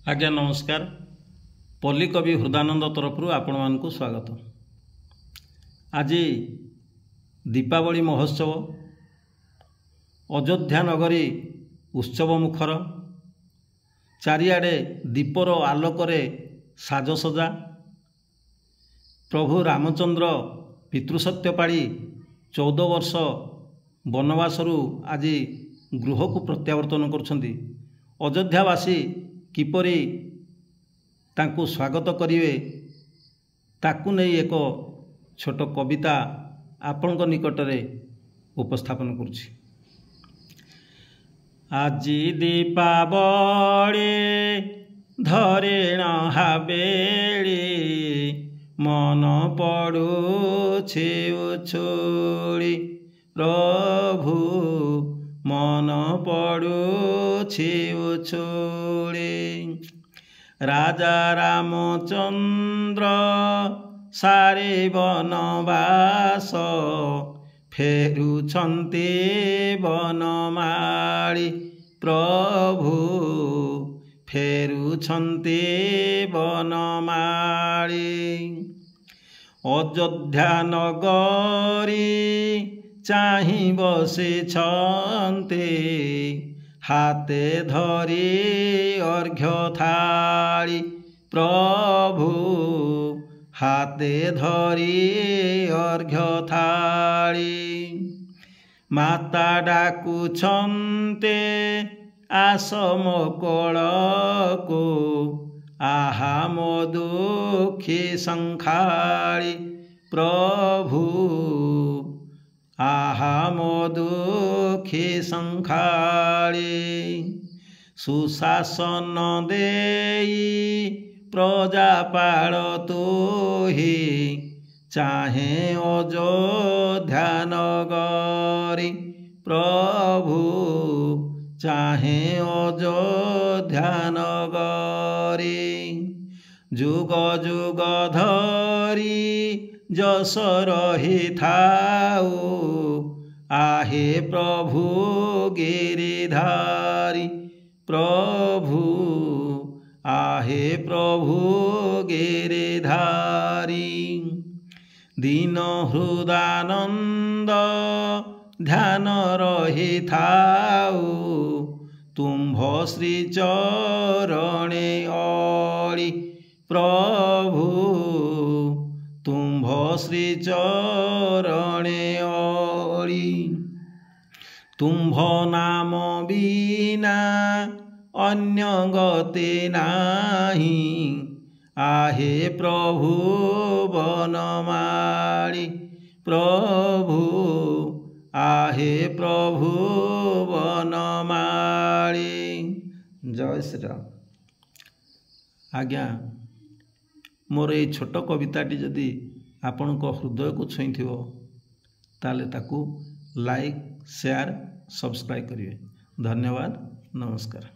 आज्ञा नमस्कार। पल्ली कवि हृदानंद तरफ आपण मानकु स्वागत। आज दीपावली महोत्सव अयोध्या नगरी उत्सव मुखर, चारिआडे दीपर आलोकरे साजसजा। प्रभु रामचंद्र पितृसत्य पाड़ी 14 वर्ष वनवासरू आज गृह को प्रत्यावर्तन करुछंती। अयोध्यावासी किपरि तांकु स्वागत करिवे ताकु नै एक छोट कविता आपनक निकटरे उपस्थापन करुछि। आजि दीपावली धरेण हाबेली, मन पड़ुछि उछुली प्रभु, मन पड़ुछि उछुली। राजा रामचंद्र सारे वनवास, फेरुछन्ति वनमाळी प्रभु, फेरुछन्ति वनमाळी। अयोध्या नगरी चाहि बसिछन्ति, हाते धरी अर्घ्य थाली प्रभु, हाते धरी अर्घ्य थाली। माता डाकुछन्ते आस मो कोलको, आहा मो दुखी संखाली प्रभु, आहा मो दुखी संखाली। सुशासन देई प्रजा पाल तोहि, चाहे अयोध्या नगरी प्रभु, चाहे अयोध्या नगरी। जुग जुग धरी जस रही थाऊ, आहे प्रभु गिरिधारी प्रभु, आहे प्रभु गिरिधारी। दीन हृदानंद ध्यान रही थाऊ, तुम्भ श्री चरणे अली प्रभु, तुम्भ श्री चरणे अली। तुम्भ नाम बिना अन्य गति नाही, आहे प्रभु वनमाळी प्रभु, आहे प्रभु वनमाळी। जय श्री राम। आज्ञा मोर ये छोट कविताटी जदि आपण हृदय को छुई थिबो ताले ताकू लाइक शेयर सब्सक्राइब करिवे। धन्यवाद। नमस्कार।